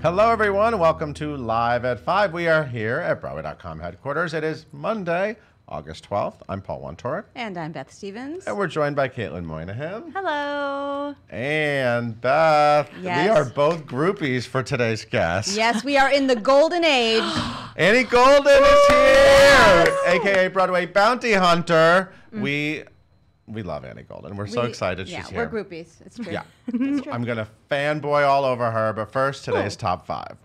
Hello, everyone. Welcome to Live at 5. We are here at Broadway.com headquarters. It is Monday, August 12th. I'm Paul Wontorek. And I'm Beth Stevens. And we're joined by Caitlin Moynihan. Hello. And Beth. Yes. We are both groupies for today's guest. Yes, we are in the golden age. Annie Golden is here, a.k.a. Broadway Bounty Hunter. We love Annie Golden. We're so excited she's here. We're groupies. It's true. Yeah. It's true. I'm going to fanboy all over her, but first, today's top 5.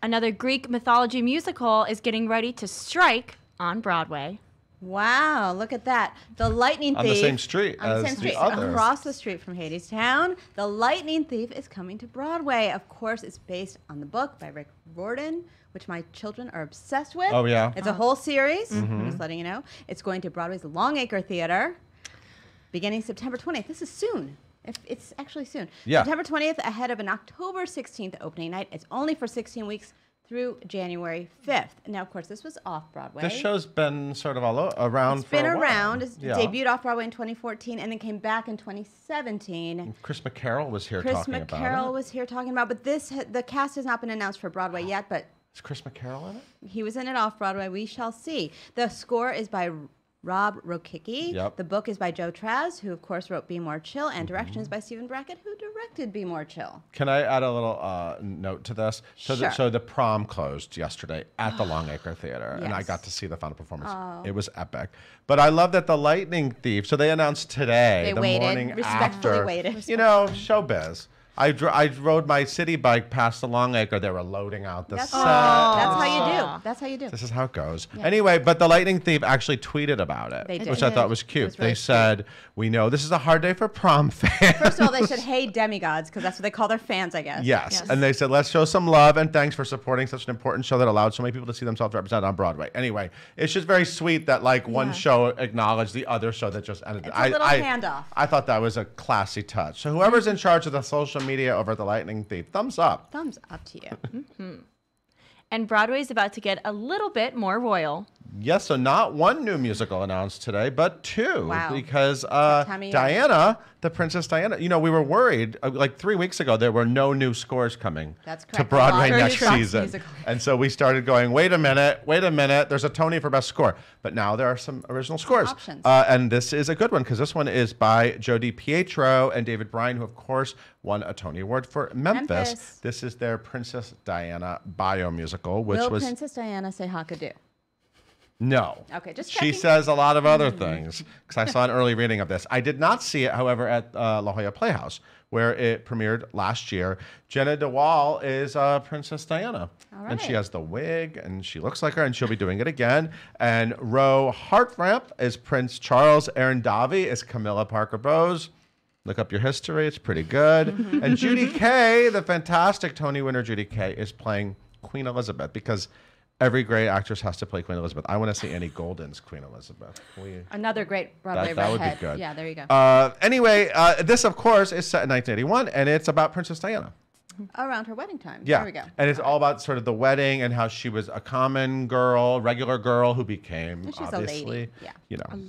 Another Greek mythology musical is getting ready to strike on Broadway. Wow, look at that. The Lightning Thief. On the same street on as the same street, others. across the street from Hadestown. The Lightning Thief is coming to Broadway. Of course, it's based on the book by Rick Riordan, which my children are obsessed with. Oh, yeah? It's a whole series. I'm just letting you know. It's going to Broadway's Longacre Theater beginning September 20th. This is soon. It's actually soon. Yeah. September 20th ahead of an October 16th opening night. It's only for 16 weeks through January 5th. Now, of course, this was off-Broadway. This show's been sort of all around It's for been a while. around. It Yeah. debuted off-Broadway in 2014 and then came back in 2017. Chris McCarroll was here Chris talking about McCarroll it. was here talking about, but the cast has not been announced for Broadway yet, but Is Chris McCarroll in it? he was in it off-Broadway. We shall see. The score is by Rob Rokicki. Yep. The book is by Joe Traz, who, of course, wrote Be More Chill, and direction is by Stephen Brackett, who directed Be More Chill. Can I add a little note to this? Sure. So the prom closed yesterday at the Longacre Theater, and I Yes. got to see the final performance. It was epic. But I love that the Lightning Thief, so they announced today, They the waited, morning respectfully after. waited. You know, showbiz. I rode my city bike past the Longacre. They were loading out the That's set. how you do. That's how you do. This is how it goes. Anyway, but the Lightning Thief actually tweeted about it, They did. which I thought was cute. It was really They said, "We know this is a hard day for prom fans." First of all, they said, "Hey, demigods," because that's what they call their fans, I guess. Yes. And they said, let's show some love and thanks for supporting such an important show that allowed so many people to see themselves represented on Broadway. Anyway, it's just very sweet that one show acknowledged the other show that just ended. It's a little handoff. I thought that was a classy touch. So whoever's in charge of the social media over at the Lightning Thief, thumbs up. Thumbs up to you. And Broadway's about to get a little bit more royal. Yes, so not one new musical announced today, but 2. Wow. Because time of year. Diana, the Princess Diana, we were worried, like 3 weeks ago, there were no new scores coming That's to correct. Broadway Very next trust season. musical. And so we started going, wait a minute, there's a Tony for Best Score. But now there are some original scores. Options. And this is a good one, because this one is by Jodi Pietro and David Bryan, who, of course, won a Tony Award for Memphis. This is their Princess Diana bio musical, which Will was... Princess Diana say Hakadu? No. Okay, just She checking. says a lot of other things, because I saw an early reading of this. I did not see it, however, at La Jolla Playhouse, where it premiered last year. Jenna DeWall is Princess Diana. All And she right. has the wig, and she looks like her, and she'll be doing it again. And Ro Hartramp is Prince Charles. Erin Davy is Camilla Parker Bowes. Look up your history. It's pretty good. And Judy Kay, the fantastic Tony winner Judy Kay, is playing Queen Elizabeth, because every great actress has to play Queen Elizabeth. I want to see Annie Golden's Queen Elizabeth. Another great Broadway That would be redhead. good. Yeah, there you go. Anyway, this, of course, is set in 1981, and it's about Princess Diana. Around her wedding time. Yeah. There we go. And it's all about sort of the wedding and how she was a common girl, regular girl who became, And she's a obviously, lady. Yeah.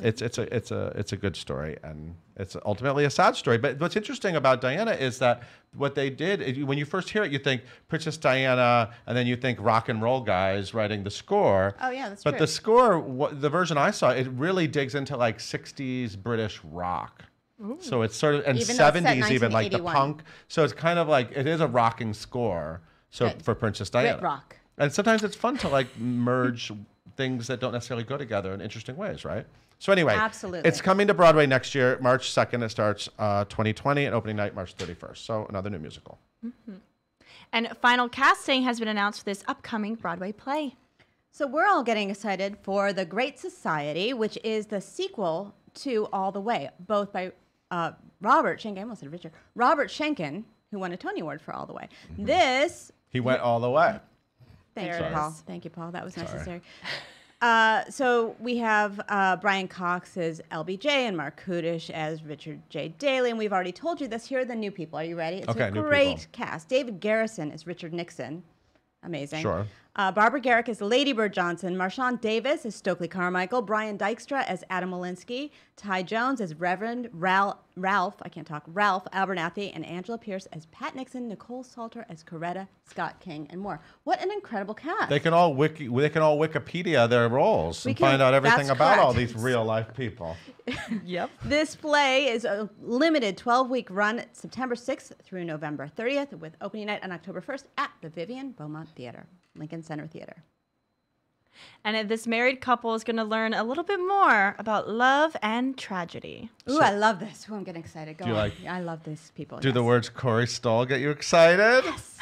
it's a good story, and it's ultimately a sad story. But what's interesting about Diana is that what they did, when you first hear it, you think Princess Diana, and then you think rock and roll guys writing the score. Oh, yeah, that's But true. the score, the version I saw, it really digs into like 60s British rock. So it's sort of, and Even though it's set 70s even, like the 1981. punk. So it's kind of like, it is a rocking score. So Good. for Princess Diana. Brit rock. And sometimes it's fun to like merge things that don't necessarily go together in interesting ways, right? So anyway, Absolutely. it's coming to Broadway next year, March 2nd. It starts 2020, and opening night March 31st. So another new musical. And final casting has been announced for this upcoming Broadway play. So we're all getting excited for The Great Society, which is the sequel to All the Way, both by Robert Schenken, I almost said Richard, Robert Schenken, who won a Tony Award for All the Way. This, He went all the way. thank There you, it Paul. is. Thank you, Paul. That was Sorry. necessary. So we have Brian Cox as LBJ and Mark Kudish as Richard J. Daley, and we've already told you this. Here are the new people. Are you ready? It's Okay, a new great people. cast. David Garrison is Richard Nixon. Amazing. Sure. Barbara Garrick as Lady Bird Johnson, Marshawn Davis as Stokely Carmichael, Brian Dykstra as Adam Malinsky, Ty Jones as Reverend Ralph Abernathy, and Angela Pierce as Pat Nixon, Nicole Salter as Coretta Scott King, and more. What an incredible cast. They can all Wikipedia their roles and find out everything about all these real life people. Yep. This play is a limited 12-week run, September 6th through November 30th, with opening night on October 1st at the Vivian Beaumont Theater, Lincoln Center Theater. And this married couple is going to learn a little bit more about love and tragedy. Ooh, I love this. Ooh, I'm getting excited. Go on. Like, I love these people. Do the words Corey Stoll get you excited? Yes.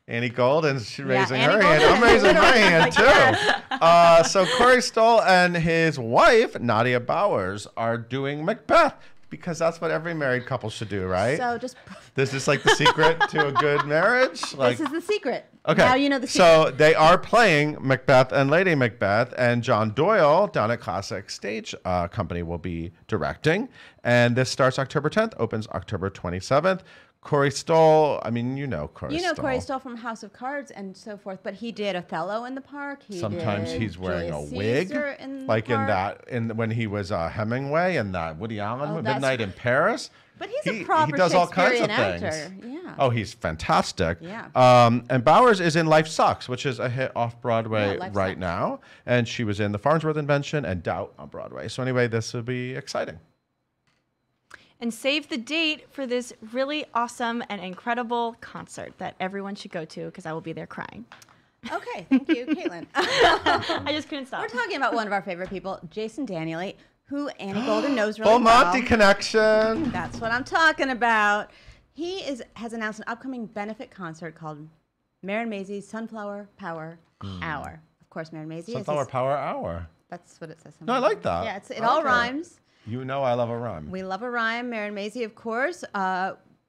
Annie Golden's raising Annie her hand. Golden. I'm raising my hand too. So Corey Stoll and his wife, Nadia Bowers, are doing Macbeth because that's what every married couple should do, right? So just... This is like the secret to a good marriage? This is the secret. Okay. Now you know the secret. So they are playing Macbeth and Lady Macbeth, and John Doyle down at Classic Stage Company will be directing. And this starts October 10th, opens October 27th. Corey Stoll, I mean, you know Corey Stoll. You know Corey Stoll from House of Cards and so forth, but he did Othello in the Park. Sometimes he's wearing Julius a wig, Caesar in like the Park. when he was Hemingway in that Woody Allen Midnight in Paris. But he's a proper he does all kinds of Shakespearean things. actor. Yeah. Oh, he's fantastic. Yeah. And Bowers is in Life Sucks, which is a hit off Broadway Life right Sucks. now. And she was in The Farnsworth Invention and Doubt on Broadway. So anyway, this will be exciting. And save the date for this really awesome and incredible concert that everyone should go to because I will be there crying. Okay, thank you, Caitlin. I just couldn't stop. We're talking about one of our favorite people, Jason Danieley, who Annie Golden knows really Full Monty well. connection. That's what I'm talking about. He has announced an upcoming benefit concert called Marin Mazzie's Sunflower Power Hour. Of course, Marin Mazzie Sunflower is Power Hour. That's what it says. No, I like that. Yeah, it all Okay. rhymes. You know I love a rhyme. We love a rhyme. Marin Mazzie, of course,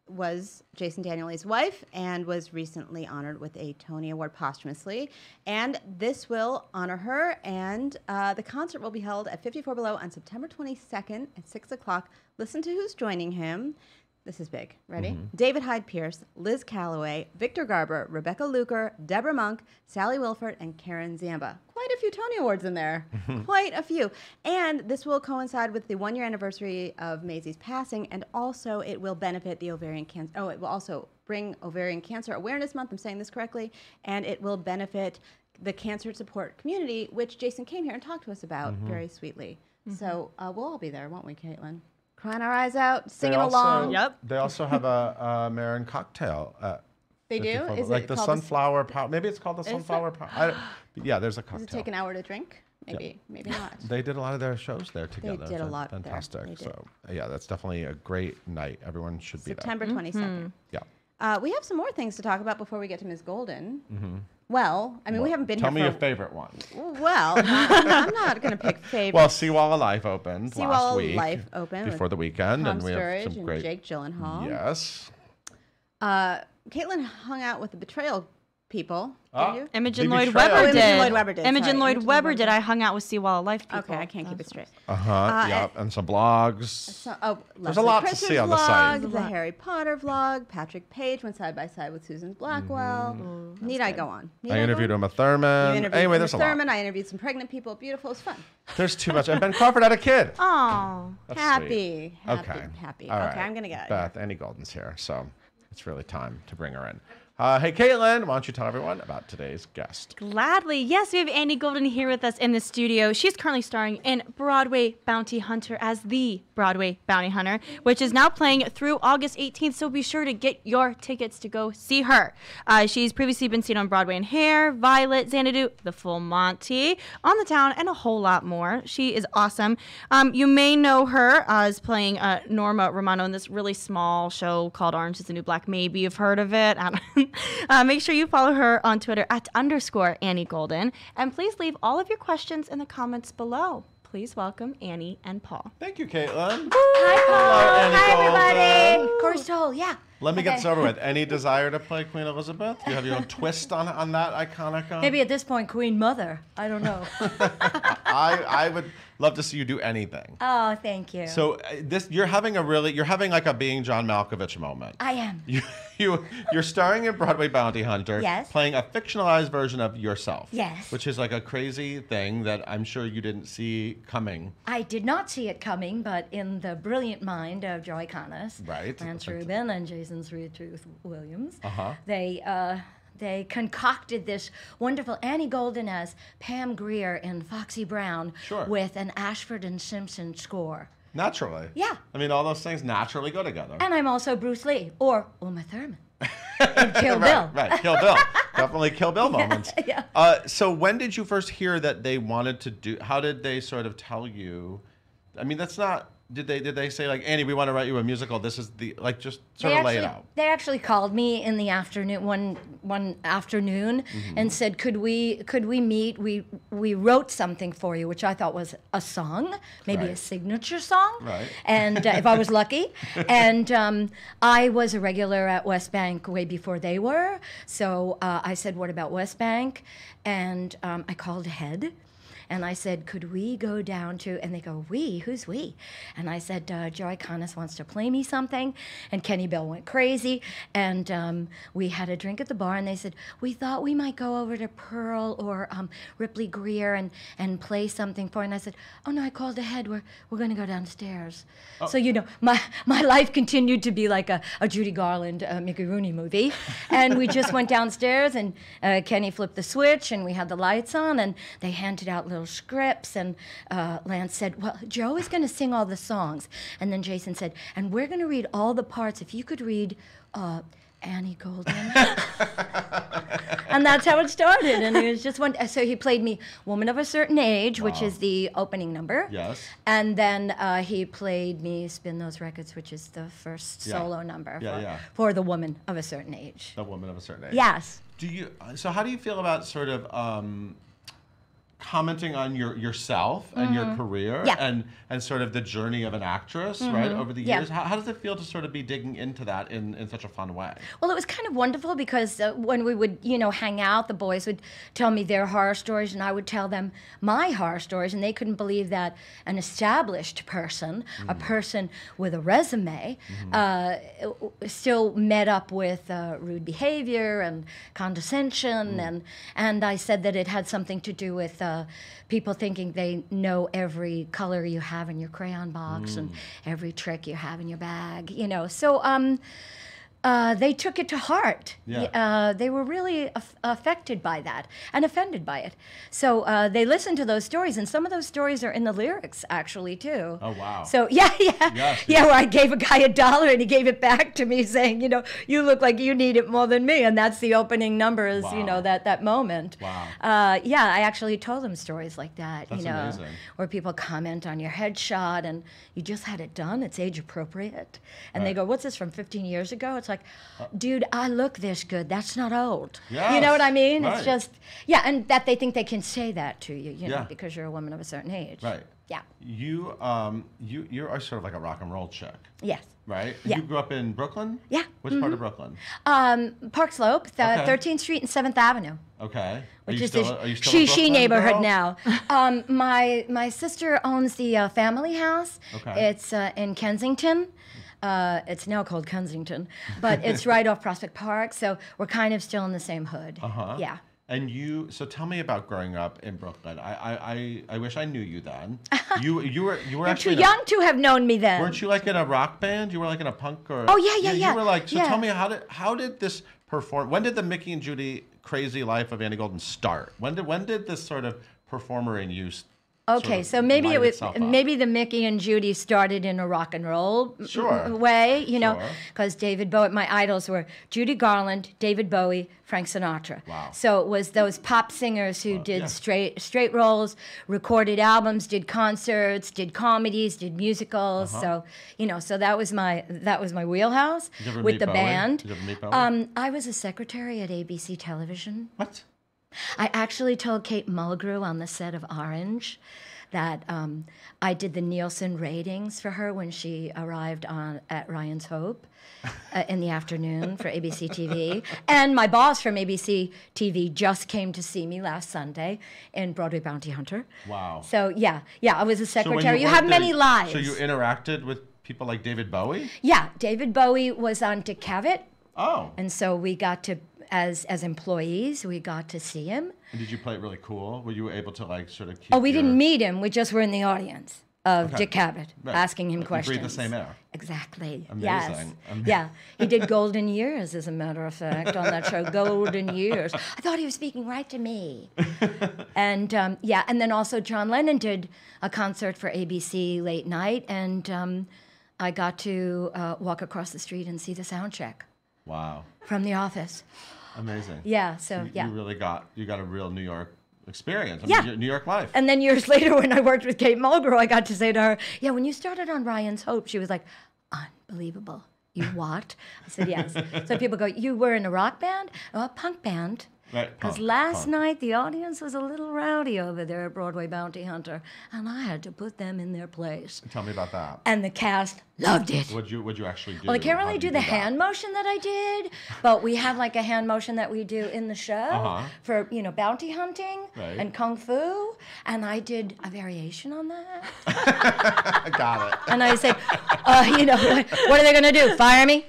was Jason Danieley's wife and was recently honored with a Tony Award posthumously. And this will honor her. And the concert will be held at 54 Below on September 22nd at 6 o'clock. Listen to who's joining him. This is big. Ready? David Hyde Pierce, Liz Calloway, Victor Garber, Rebecca Luker, Deborah Monk, Sally Wilford, and Karen Zamba. Quite a few Tony Awards in there. Quite a few. And this will coincide with the one-year anniversary of Mazzie's passing, and also it will benefit the ovarian cancer. Oh, it will also bring Ovarian Cancer Awareness Month. I'm saying this correctly. And it will benefit the cancer support community, which Jason came here and talked to us about very sweetly. So we'll all be there, won't we, Caitlin? Crying our eyes out, singing along. Yep. They also have a Marin cocktail. They do? Is like it the called Sunflower Power. Maybe it's called the Sunflower Power. Yeah, there's a cocktail. Does it take an hour to drink? Maybe, maybe not. They did a lot of their shows there together. did a lot there. Fantastic. They did. So yeah, that's definitely a great night. Everyone should be September 22nd. there. Yeah. We have some more things to talk about before we get to Ms. Golden. Well, I mean, we haven't been Tell here me for... your favorite one. Well, I'm not going to pick favorites. Well, Seawall Life opened last week. Life opened before the weekend, Tom and we have Sturridge some and great. Jake Gyllenhaal. Yes. Caitlin hung out with the Betrayal people. Did you? Imogen The Lloyd Betrayal. Webber Oh, did. Imogen Lloyd Webber did, Imogen sorry. Lloyd Imogen Webber Lloyd did. Webber. I hung out with Seawall Life people. Okay, I can't keep it straight. Yeah, and some blogs. So, There's Leslie a lot to Pritchard's see on the vlog, site. The Harry Potter vlog. Patrick Page went side by side with Susan Blackwell. Need I go on? Need I go interviewed on? Uma Thurman. You interviewed Anyway, Uma there's a Thurman. lot. I interviewed some pregnant people. Beautiful. It was fun. There's too much. And Ben Crawford had a kid. Oh. That's Happy. sweet. Happy. Okay. Happy. All Okay, right. I'm going to get out of Beth, Annie Golden's here, so it's really time to bring her in. Hey, Caitlin, why don't you tell everyone about today's guest? Gladly. Yes, we have Annie Golden here with us in the studio. She's currently starring in Broadway Bounty Hunter as the Broadway Bounty Hunter, which is now playing through August 18th, so be sure to get your tickets to go see her. She's previously been seen on Broadway in Hair, Violet, Xanadu, The Full Monty, On the Town, and a whole lot more. She is awesome. You may know her as playing Norma Romano in this really small show called Orange is the New Black. Maybe you've heard of it. Make sure you follow her on Twitter @_Annie Golden. And please leave all of your questions in the comments below. Please welcome Annie and Paul. Thank you, Caitlin. Hi, Paul. Annie Hi, everybody. Golden. Corey Stoll, yeah. Let me get this over with. Any desire to play Queen Elizabeth? Do you have your own twist on that iconic? Maybe at this point, Queen Mother. I don't know. I would love to see you do anything. Oh, thank you. So you're having like a Being John Malkovich moment. I am. You're starring in Broadway Bounty Hunter, Yes. playing a fictionalized version of yourself. Yes. Which is like a crazy thing that I'm sure you didn't see coming. I did not see it coming, but in the brilliant mind of Joy Canas, Right. Lance Rubin, and Jason Sweet Tooth Williams, Uh-huh. they concocted this wonderful Annie Golden as Pam Grier in Foxy Brown Sure. with an Ashford and Simpson score. Naturally. Yeah. I mean, all those things naturally go together. And I'm also Bruce Lee or Uma Thurman in Kill Bill. Right, Kill Bill. Definitely Kill Bill moments. Yeah. So when did you first hear that they wanted to do, how did they sort of tell you? I mean, that's not, did they say like, Annie, we want to write you a musical, this is the, like just sort of lay it out? They actually called me in the afternoon, one afternoon, and said, could we meet? We wrote something for you, which I thought was a song, maybe Right. a signature song, Right. and if I was lucky. And I was a regular at West Bank way before they were, so I said, what about West Bank? And I called ahead. And I said, could we go down to, and they go, we? Who's we? And I said, Joy Canas wants to play me something. And Kenny Bell went crazy. And we had a drink at the bar, and they said, we thought we might go over to Pearl or Ripley Greer and play something for you. And I said, oh no, I called ahead. We're going to go downstairs. Oh. So, you know, my life continued to be like a Judy Garland, Mickey Rooney movie. And we just went downstairs, and Kenny flipped the switch, and we had the lights on, and they handed out little scripts, and Lance said, well, Joe is going to sing all the songs. And then Jason said, and we're going to read all the parts. If you could read Annie Golden. And that's how it started. And it was just one. So he played me Woman of a Certain Age, which is the opening number. Yes. And then he played me Spin Those Records, which is the first Yeah. solo number for the Woman of a Certain Age. A Woman of a Certain Age. Yes. So how do you feel about sort of commenting on yourself and your career Yeah. and sort of the journey of an actress, right, over the years? Yeah. How does it feel to sort of be digging into that in such a fun way? Well, it was kind of wonderful because when we would, hang out, the boys would tell me their horror stories, and I would tell them my horror stories, and they couldn't believe that an established person, a person with a resume, still met up with rude behavior and condescension, and I said that it had something to do with people thinking they know every color you have in your crayon box and every trick you have in your bag, So they took it to heart. Yeah. They were really affected by that and offended by it. So they listened to those stories, and some of those stories are in the lyrics, actually, too. Oh, wow. So, Yes. where I gave a guy $1 and he gave it back to me saying, you look like you need it more than me. And that's the opening number is, Wow. that moment. Wow. I actually told them stories like that, That's amazing. where people comment on your headshot and you just had it done. It's age appropriate. And they Right. go, what's this from 15 years ago? It's like, dude, I look this good. That's not old. Yes, You know what I mean? right. It's just, and that they think they can say that to you, Yeah. because you're a woman of a certain age. Right. Yeah. You are sort of like a rock and roll chick, Yes. right? Yeah. You grew up in Brooklyn? Yeah. Which part of Brooklyn? Park Slope, Okay. 13th Street and 7th Avenue. Okay. Which are is you still a she Brooklyn neighborhood girl? now. My sister owns the family house. Okay. It's in Kensington. It's now called Kensington, but it's right off Prospect Park, so we're kind of still in the same hood. Uh-huh. Yeah. And so tell me about growing up in Brooklyn. I wish I knew you then. You were You're actually too young to have known me then. Weren't you like in a rock band? You were like in a punk or? Oh, yeah. You were like. So Yeah. tell me how did this perform? When did the Mickey and Judy crazy life of Annie Golden start? When did this sort of performer in you? Okay, so maybe maybe the Mickey and Judy started in a rock and roll way, Sure. because David Bowie, my idols were Judy Garland, David Bowie, Frank Sinatra. Wow. So it was those pop singers who did yeah. straight rolls, recorded albums, did concerts, did comedies, did musicals. So so that was my wheelhouse Did you ever with meet the Bowie? band. Did you ever meet Bowie? I was a secretary at ABC Television. What? I actually told Kate Mulgrew on the set of Orange that I did the Nielsen ratings for her when she arrived at Ryan's Hope in the afternoon for ABC TV. And my boss from ABC TV just came to see me last Sunday in Broadway Bounty Hunter. Wow. So yeah, I was a So when secretary. You worked have there, many lives. So you interacted with people like David Bowie? Yeah, David Bowie was on Dick Cavett. Oh. And so we got to, as employees, we got to see him. And did you play it really cool? Were you able to like sort of keep Oh, we didn't meet him. We just were in the audience of Dick Cavett, Right. asking him You questions. breathe the same air. Exactly. Amazing. Yes. Amazing. Yeah. He did Golden Years, as a matter of fact, on that show, Golden Years. I thought he was speaking right to me. And and then also John Lennon did a concert for ABC late night, and I got to walk across the street and see the sound check Wow. from the office. Amazing. Yeah. So You yeah. really got a real New York experience. I Yeah. mean, New York life. And then years later, when I worked with Kate Mulgrew, I got to say to her, "Yeah, when you started on Ryan's Hope," she was like, "Unbelievable. You what?" I said, "Yes." So people go, "You were in a rock band or a punk band?" Right, Because punk, last punk. night the audience was a little rowdy over there at Broadway Bounty Hunter, and I had to put them in their place. Tell me about that. And the cast loved it. What'd you actually do? Well, I can't How really did you do the that? hand motion that I did, but we have like a hand motion that we do in the show for, bounty hunting Right. and kung fu, and I did a variation on that. I got it. And I say, what are they going to do? Fire me?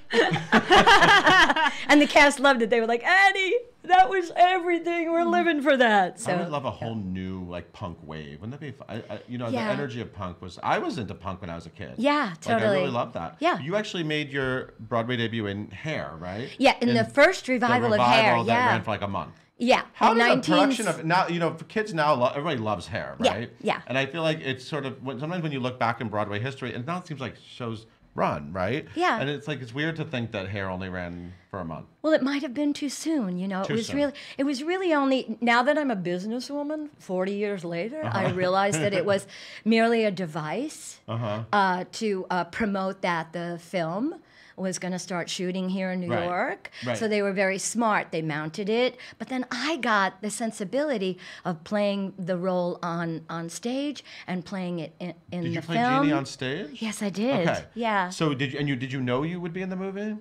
And the cast loved it. They were like, "Annie, that was everything. We're living for that." So I would love a whole new like punk wave. Wouldn't that be fun? The Yeah. energy of punk was. I was into punk when I was a kid. Yeah, Like, I totally. really loved that. Yeah. You actually made your Broadway debut in Hair, right? Yeah, in the first revival of Hair, that yeah. ran for like a month. Yeah. How in does 19 a production of now? For kids now, everybody loves Hair, Yeah, right? yeah. And I feel like it's sort of sometimes when you look back in Broadway history, and now it seems like shows run, right? Yeah. And it's weird to think that Hair only ran for a month. Well, it might have been too soon. Too soon. It was really only now that I'm a businesswoman, 40 years later, I realized that it was merely a device to promote that the film was going to start shooting here in New Right. York. Right. So they were very smart. They mounted it. But then I got the sensibility of playing the role on stage and playing it in Did the you play film. Jeannie on stage? Yes, I did. Okay. Yeah. So did you know you would be in the movie?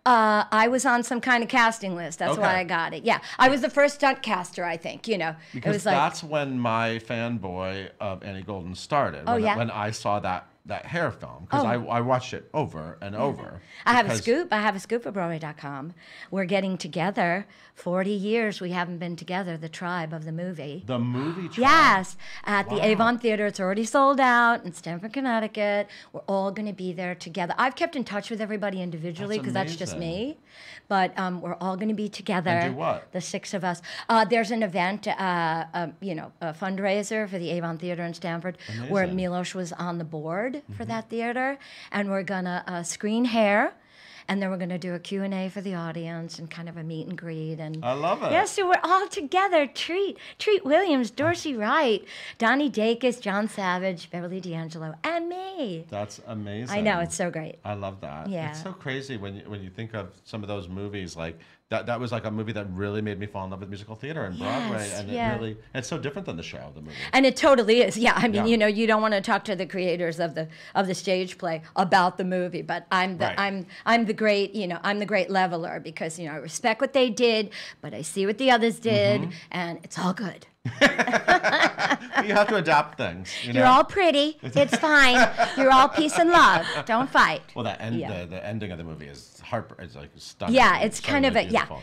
I was on some kind of casting list. That's why Okay. I got it. Yeah, I was the first stunt caster, I think. Because it was like, that's when my fanboy of Annie Golden started. Oh, yeah? When I saw that Hair film, because I watched it over and over. I have a because- scoop. I have a scoop at Broadway.com. We're getting together. 40 years we haven't been together, the tribe of the movie. The movie. Trial. Yes, at the Wow. Avon Theater. It's already sold out in Stamford, Connecticut. We're all going to be there together. I've kept in touch with everybody individually because that's just amazing. me. But we're all going to be together. And do what? The 6 of us. There's an event, a fundraiser for the Avon Theater in Stamford, where Amazing. Milos was on the board for that theater, and we're gonna screen Hair. And then we're going to do a Q&A for the audience and kind of a meet and greet. And I love it. Yeah, so we're all together. Treat Williams, Dorsey Wright, Donnie Dacus, John Savage, Beverly D'Angelo, and me. That's amazing. I know, it's so great. I love that. Yeah. It's so crazy when you think of some of those movies like that was like a movie that really made me fall in love with musical theater and Broadway, Yes, and yeah. it's so different than the show, the movie. And it totally is. Yeah, I mean, Yeah. you don't want to talk to the creators of the stage play about the movie, but I'm the Right. I'm the great, I'm the great leveler because, I respect what they did, but I see what the others did, and it's all good. You have to adapt things. You're all pretty. It's fine. You're all peace and love. Don't fight. Well, the ending of the movie is it's like stunning. Yeah, it's kind of really a beautiful.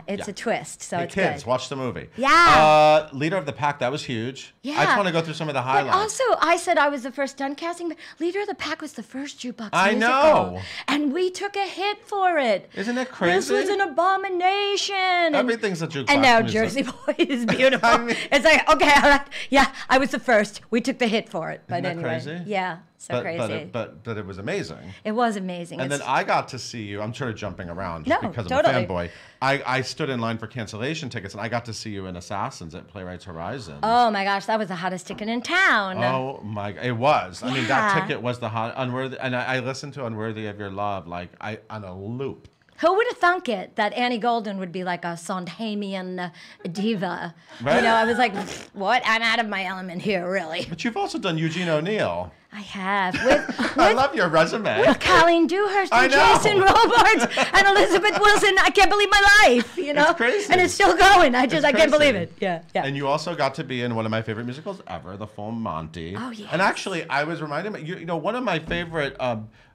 it's a twist. So Hey, it's kids, good. watch the movie. Yeah. Leader of the Pack, that was huge. Yeah. I just want to go through some of the But highlights. also, I said I was the first stunt casting, but Leader of the Pack was the first jukebox I musical. know. And we took a hit for it. Isn't it crazy? This was an abomination. Everything's a jukebox And now music. Jersey Boy is beautiful. I mean- It's like, okay, all right. Yeah, I was the first. We took the hit for it. But Isn't that anyway. crazy? Yeah, so crazy. But it was amazing. It was amazing. And It's- then I got to see you. I'm sort of jumping around just No, because totally. I'm a fanboy. I stood in line for cancellation tickets, and I got to see you in Assassins at Playwrights Horizon. Oh my gosh, that was the hottest ticket in town. Oh my! It was. I mean, that Yeah. ticket was the hot, unworthy, and I listened to "Unworthy of Your Love" on a loop. Who would have thunk it that Annie Golden would be like a Sondheimian diva? Right. You know, I was like, what? I'm out of my element here, really. But you've also done Eugene O'Neill. I have. With I love your resume. with Colleen Dewhurst I and know. Jason Robards and Elizabeth Wilson. I can't believe my life, you know? It's crazy. And it's still going. I can't crazy. believe it. Yeah, yeah. And you also got to be in one of my favorite musicals ever, The Full Monty. Oh, yes. And actually, I was reminded, you know, one of my favorite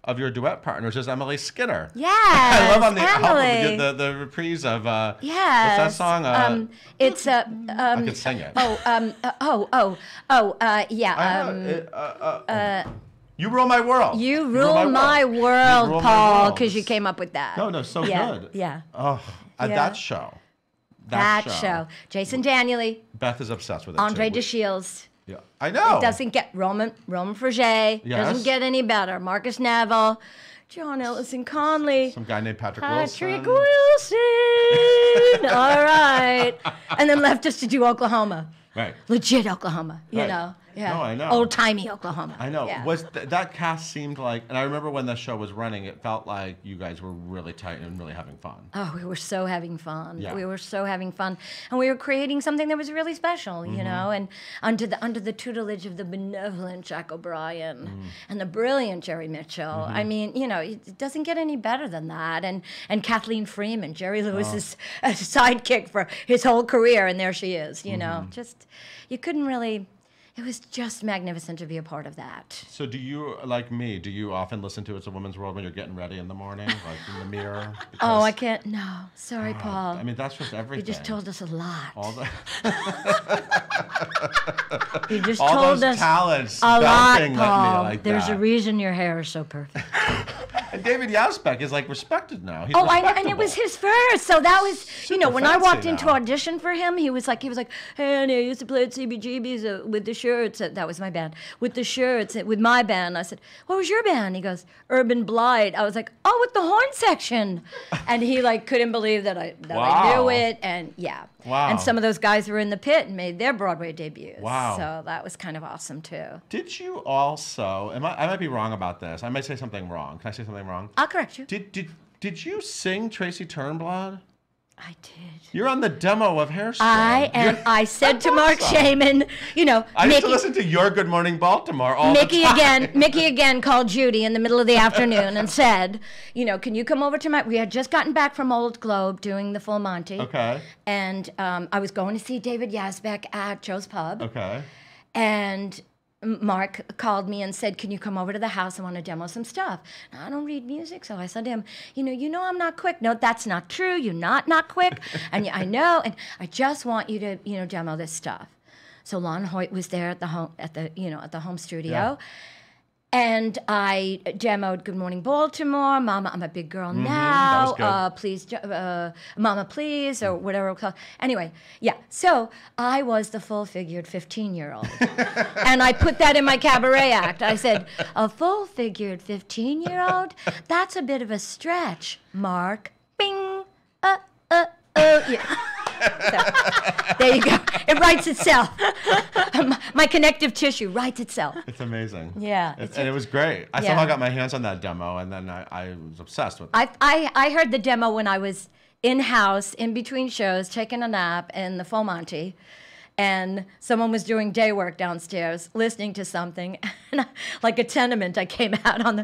of your duet partners is Emily Skinner. Yes, I love on the Emily. album the reprise of Yes. what's that song? It's I could sing it. You Rule My World. You Rule My World, You Rule My Paul, World. because you came up with that. No, so yeah, good. Yeah. Oh, Yeah. that show. That show. Jason Daniely, Beth is obsessed with it. Andre too. DeShields. Yeah, I know. It doesn't get Roman Frege. Yes. Doesn't get any better. Marcus Neville, John Ellison Conley. Some guy named Patrick Patrick Wilson. Wilson. All right. And then left us to do Oklahoma. Right. Legit Oklahoma, you Right. know. Yeah. No, I know. Old-timey Oklahoma. I know. Yeah. Was that cast seemed like, and I remember when the show was running, it felt like you guys were really tight and really having fun. Oh, we were so having fun. Yeah. We were so having fun, and we were creating something that was really special, you know. And under the tutelage of the benevolent Jack O'Brien and the brilliant Jerry Mitchell. I mean, you know, it doesn't get any better than that. And Kathleen Freeman, Jerry Lewis's sidekick for his whole career, and there she is. You know, just you couldn't really. It was just magnificent to be a part of that. So do you, like me, do you often listen to It's a Woman's World when you're getting ready in the morning, like in the mirror? Oh, Because, I can't. No, sorry, Paul. I mean, that's just You everything. just told us a lot. all the You just all told those us talents a lot, bouncing at me Paul. like There's a that. reason your hair is so perfect. And David Yazbek is like respected now. He's Oh, and it was respectable. his first, so that was, you know, Super when I walked fancy into now. audition for him, he was like, hey, Annie, I used to play at CBGB's with the shirts. That was my band. With the shirts, with my band. I said, what was your band? He goes, Urban Blight. I was like, oh, with the horn section. And he like couldn't believe that I Wow. knew it, and yeah. Wow. And some of those guys were in the pit and made their Broadway debuts. Wow. So that was kind of awesome too. Did you also? I might be wrong about this. I might say something wrong. Can I say something wrong? I'll correct you. Did you sing Tracy Turnblad? I did. You're on the demo of Hairspray. I said to Mark awesome. Shaman, you know, I used Mickey, to listen to Your Good Morning Baltimore all Mickey the time. Mickey again called Judy in the middle of the afternoon and said, you know, can you come over to we had just gotten back from Old Globe doing the Full Monty. Okay. And I was going to see David Yazbek at Joe's Pub. Okay. And Mark called me and said, can you come over to the house? I want to demo some stuff. Now, I don't read music, so I said to him, you know I'm not quick. No, that's not true. You're not quick. And I know, and I just want you to, you know, demo this stuff. So Lon Hoyt was there at the home studio. Yeah. And I demoed Good Morning Baltimore, Mama, I'm a Big Girl that Now, was good. Please, Mama Please, or whatever it's called. Anyway, yeah, so I was the full-figured 15-year-old. And I put that in my cabaret act. I said, a full-figured 15-year-old? That's a bit of a stretch, Mark. Bing, yeah. So, there you go. It writes itself. My connective tissue writes itself. It's amazing. Yeah, And it was great. I Yeah. somehow got my hands on that demo, and then I was obsessed with it. I heard the demo when I was in-house, in between shows, taking a nap in the Full Monty, and someone was doing day work downstairs, listening to something, and like a tenement, I came out on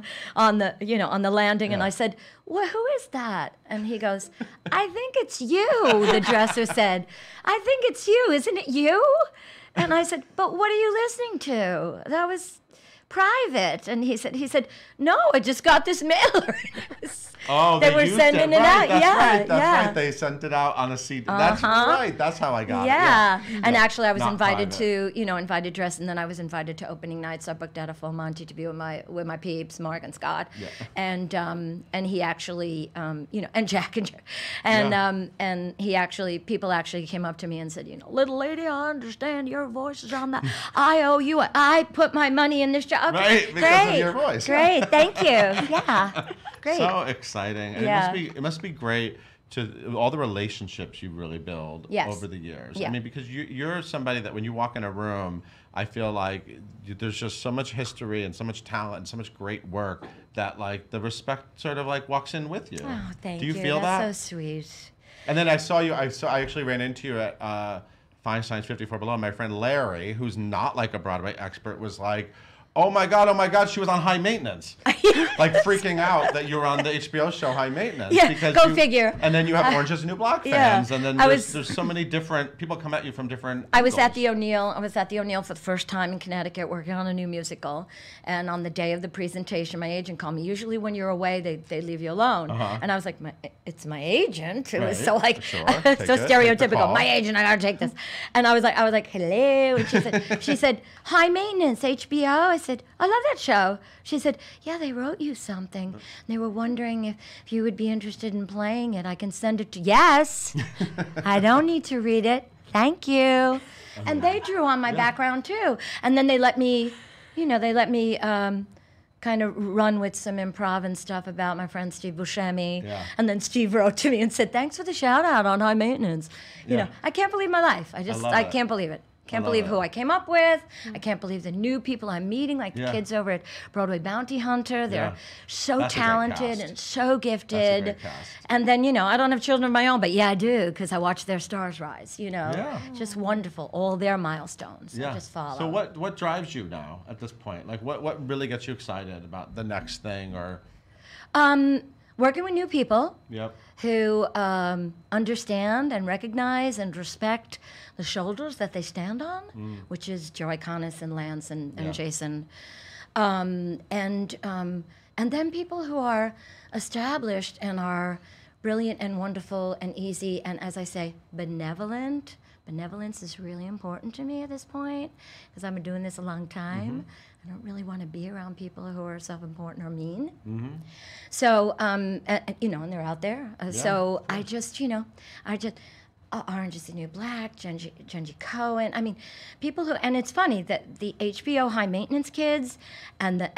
the landing, and I said, "Well, who is that?" And he goes, "I think it's you." The dresser said, "I think it's you, isn't it you?" And I said, "But what are you listening to? That was private." And he said, "No, I just got this mailer." Oh, they were used sending it right, out. That's Yeah, right. That's yeah. right. They sent it out on a CD. That's right. That's how I got it. Yeah. And Yeah. actually I was Not invited private. to, invited dress, and then I was invited to opening night, so I booked out a Full Monty to be with my peeps, Mark and Scott. Yeah. And he actually and Jack and and people actually came up to me and said, "Little lady, I understand your voice is on that. I owe you I put my money in this job." Right, Okay, because of great. your voice. Great, thank you. Yeah. Great. So exciting. And Yeah. it must be great to all the relationships you really build Yes. over the years. Yeah. I mean, because you're somebody that when you walk in a room, I feel like there's just so much history and so much talent and so much great work that like the respect sort of like walks in with you. Oh, thank Do you. you feel That's that? so sweet. And then I actually ran into you at Feinstein's 54 Below. My friend Larry, who's not like a Broadway expert, was like, oh my God, she was on High Maintenance. Like freaking out that you were on the HBO show High Maintenance. Yeah, because go figure. And then you have Orange is the New Black Yeah. fans. And then there's so many different, people come at you from different I was at angles. the O'Neill. I was at the O'Neill for the first time in Connecticut working on a new musical. And on the day of the presentation, my agent called me. Usually when you're away, they leave you alone. And I was like, it's my agent. It was so Right, like, sure. so Take the stereotypical. call. My agent, I gotta take this. And I was like, hello. And she said, High Maintenance, HBO. I said, I love that show. She said, yeah, they wrote you something. They were wondering if you would be interested in playing it. I can send it to Yes. I don't need to read it. Thank you. And they drew on my background too. And then they let me, kind of run with some improv and stuff about my friend Steve Buscemi. Yeah. And then Steve wrote to me and said, thanks for the shout out on High Maintenance. You Yeah. know, I can't believe my life. I love it. can't believe it. Can't love believe it. who I came up with. I can't believe the new people I'm meeting, like the Yeah. kids over at Broadway Bounty Hunter. They're Yeah. so That's a great talented cast. and so gifted. great cast. And then, I don't have children of my own, but yeah, I do, because I watch their stars rise, Yeah. Just wonderful, all their milestones. I Yeah. just follow. So what drives you now at this point? Like what really gets you excited about the next thing or? Working with new people Yep. who understand and recognize and respect the shoulders that they stand on, which is Joey Connis and Lance and Yeah. Jason. And then people who are established and are brilliant and wonderful and easy and, as I say, benevolent. Benevolence is really important to me at this point because I've been doing this a long time. I don't really want to be around people who are self-important or mean. So, and they're out there. So I just, Orange is the New Black, Genji Cohen. I mean, people who, and it's funny that the HBO High Maintenance kids and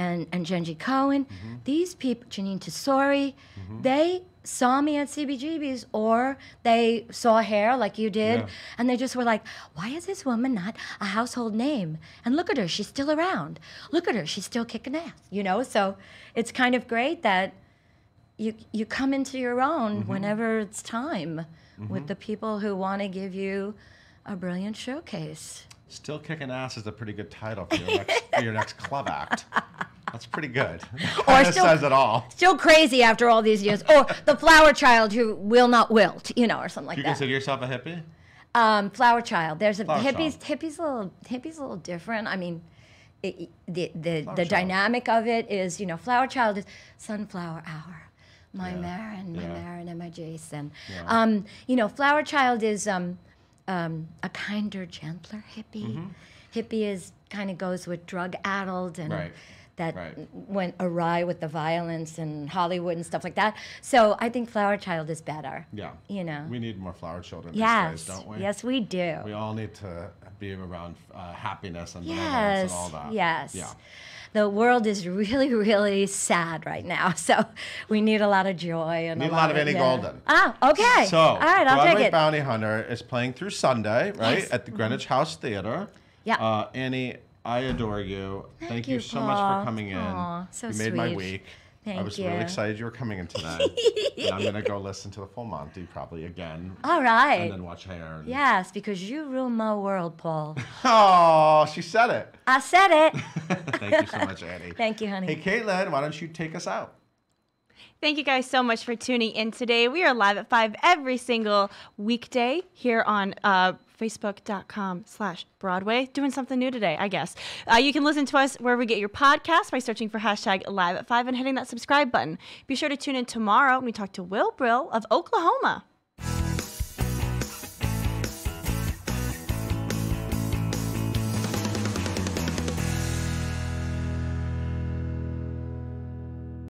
Genji Cohen, these people, Janine Tesori, they saw me at CBGB's or they saw Hair like you did, Yeah. and they just were like, why is this woman not a household name? And look at her, she's still around. Look at her, she's still kicking ass, So it's kind of great that you come into your own whenever it's time with the people who want to give you a brilliant showcase. Still Kicking Ass is a pretty good title for your next club act. That's pretty good. Kind of says it all. Still crazy after all these years. Or the flower child who will not wilt, or something like Do you that. consider yourself a hippie? Flower child. There's a Flower hippies a little different. I mean, the Child. dynamic of it is, Flower child is sunflower hour. My Yeah. Marin, Yeah. and my Jason. Yeah. Flower child is a kinder, gentler hippie. Hippie is kind of goes with drug-addled and Right. that Right. went awry with the violence and Hollywood and stuff like that. So I think Flower Child is better. Yeah. We need more flower children Yes. these days, don't we? Yes, we do. We all need to be around happiness and benevolence and all that. Yes. Yeah. The world is really, really sad right now, so we need a lot of joy and Need a lot of Annie Golden. Ah, okay. So, all right, I'll Broadway take it. Bounty Hunter is playing through Sunday, right, Yes. at the Greenwich House Theater. Yeah. Annie, I adore you. Thank you you, so much Paul. for coming in. Aw, so you made my sweet. week. I Thank was you. really excited you were coming in today. And I'm going to go listen to the full Monty probably again. All right. And then watch Hair. And... Yes, because you rule my world, Paul. Oh, she said it. I said it. Thank you so much, Annie. Thank you, honey. Hey, Caitlin, why don't you take us out? Thank you guys so much for tuning in today. We are live at 5 every single weekday here on Facebook.com/Broadway. Doing something new today, I guess. You can listen to us wherever we get your podcast by searching for hashtag live at 5 and hitting that subscribe button. Be sure to tune in tomorrow when we talk to Will Brill of Oklahoma.